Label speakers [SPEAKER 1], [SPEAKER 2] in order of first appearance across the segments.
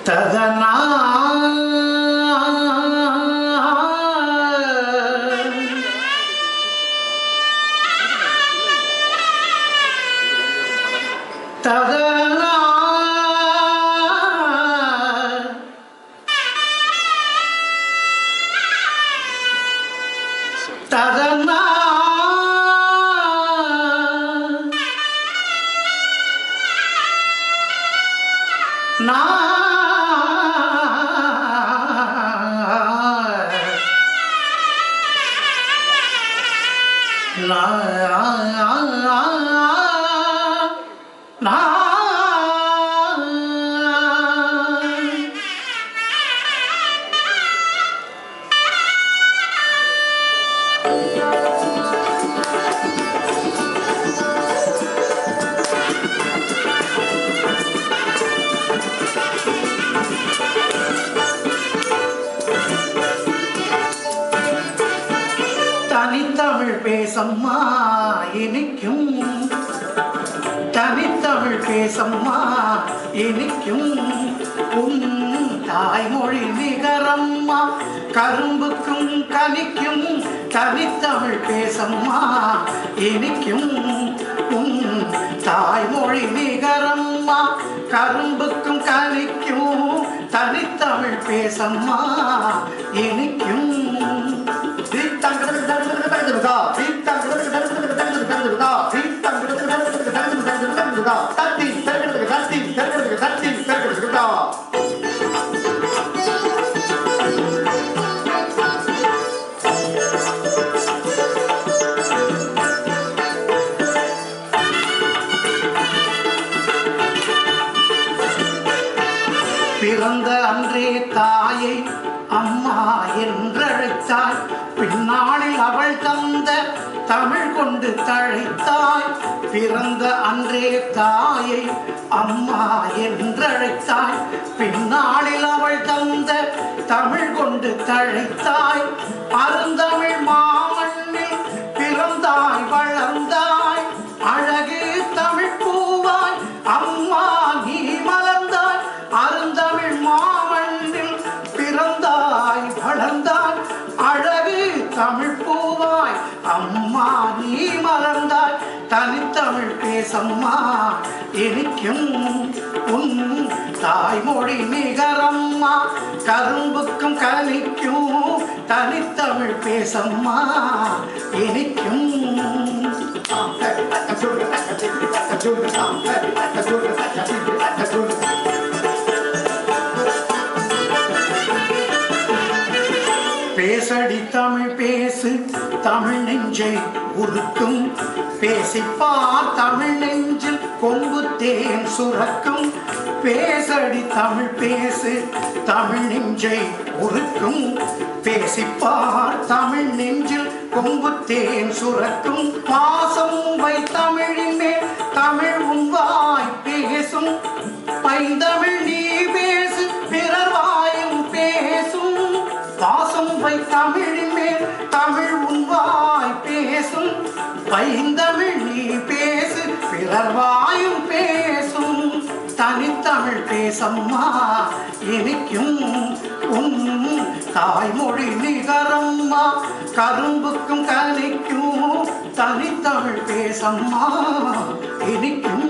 [SPEAKER 1] ததனா ததனா ததனா na na na தனித்தமிழ் பேசம்மா இனிக்கும் தனித்தமிழ் பேசம்மா இனிக்கும் தாய்மொழி நிகரம்மா கரும்புக்கும் கனிக்கும் தனித்தமிழ் பேசம்மா இனிக்கும் தாய்மொழி நிகரம்மா கரும்புக்கும் கனிக்கும் தனித்தமிழ் பேசம்மா இனிக்கும் பிறந்த அன்றே தாயை அம்மா என்றழைத்தாய் பின்னாளில் அவள் தந்த தமிழ் கொண்டு தழைத்தாய் பிறந்த அன்றே தாயை அம்மா என்றழைத்தாய் பின்னாளில் அவள் தந்த தமிழ் கொண்டு தழைத்தாய் அருந்தமிழ் மாமண்ணில் பிறந்தாய் வளர்ந்தாய் அழகு தமிழ் பூவாய் அம்மா நீ மலர்ந்தாய் அருந்தமிழ் மாமண்ணில் பிறந்தாய் வளர்ந்தாய் அழகு தமிழ் பூவாய் அம்மா நீ மலர்ந்தாய் தனித்தமிழ் பேசம்மா இனிக்கும் தாய்மொழி நிகரம்மா கரும்புக்கும் கனிக்கும் தனித்தமிழ் பேசம்மா இனிக்கும் பேசடி தமிழ் பேசு தமிழ் நெஞ்சை உருக்கும் பேசிப்பார் தமிழ் நெஞ்சில் கொம்பு தேன் சுரக்கும் பேசடி தமிழ் பேசு தமிழ் நெஞ்சை உருக்கும் பேசிப்பார் தமிழ் நெஞ்சில் கொம்பு தேன் சுரக்கும் பாசம் வை தமிழின் மேல் தமிழ் உன்வாய் பேசும் பைந்தமிழ் நீ பேசு பிறர் வாயும் பேசும் பாசம் வை தமிழின் மேல் தமிழ் உன்வாய் பேசும் பைந்தமிழ் நீ பேசு பிறர் வாயும் பேசும் தனித்தமிழ் பேசம்மா இனிக்கும் தாய்மொழி நிகரம்மா கரும்புக்கும் கனிக்கும் தனித்தமிழ் பேசம்மா இனிக்கும்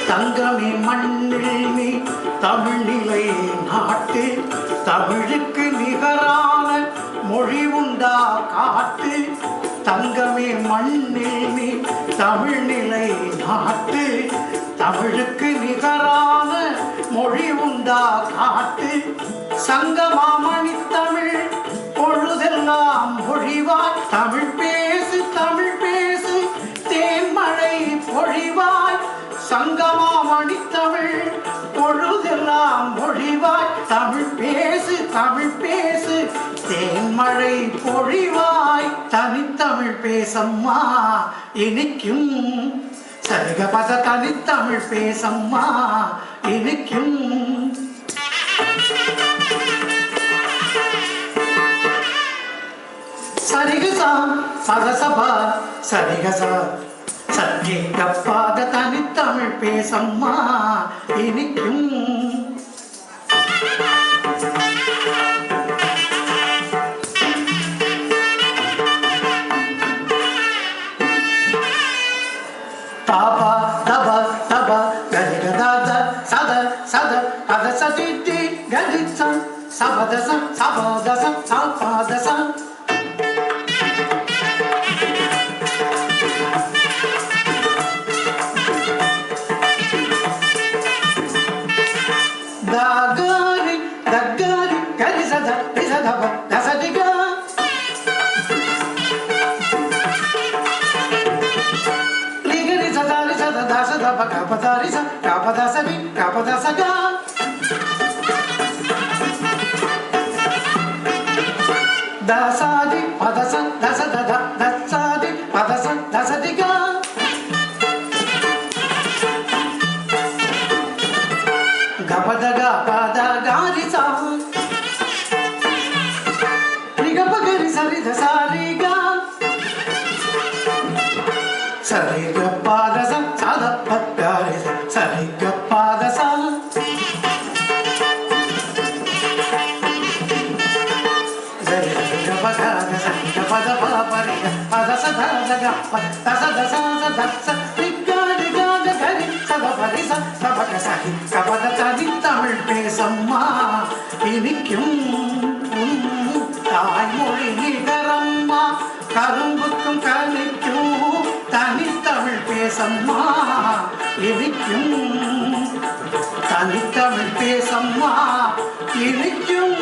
[SPEAKER 1] தங்கமே மண்ணில் நீ தமிழ் நிலை நாட்டு தமிழுக்கு நிகரான மொழி உண்டா காட்டு தங்கமே மண்ணில் நீ தமிழ் நிலை நாட்டு தமிழுக்கு நிகரான மொழி உண்டா காட்டு சங்கமாமணி தமிழ் பொழுதெல்லாம் மொழிவாய் தமிழ் பேசு தேன்மழை பொழிவாய் சங்கமாமணி தமிழ் பொழுதெல்லாம் எல்லாம் மொழிவாய் தமிழ் பேசு தமிழ் பேசு தேன்மழை பொழிவாய் தனித்தமிழ் பேசம்மா இனிக்கும் சரிகபத தனித்தமிழ் பேசம்மா இனிக்கும் சரிகசா சரசபா சரிகசா சத்தியப்பாத தனித்தமிழ் பேசம்மா இனிக்கும் தாபா தப தப கதிகதாத சத சத பத சதித்தி கதிசம் சபதசம் சபதசம் சபாதசம் Dagari, dagari, karisada, risadaba, dasadiga. Ligari sada, risada, dasadaba, kapadarisa, kapadasabi, kapadasaga. Dasadi, padasa, dasadada, dasadi, padasa, dasadiga. Gapadaga padagari sa Rigapagari sarida sariga Sariga padasa sada padagari Sariga padasa Sariga padagari Sariga padapapari Padasa dadaga Padasa dasa dasa Riga riga gari Sabapari sabakasahi Kapada தனித்தமிழ் பேசம்மா இனிக்கும் தாய்மொழி நிகரம்மா கரும்புக்கும் கனிக்கும் தனித்தமிழ் பேசம்மா இனிக்கும் தனித்தமிழ் பேசம்மா இனிக்கும்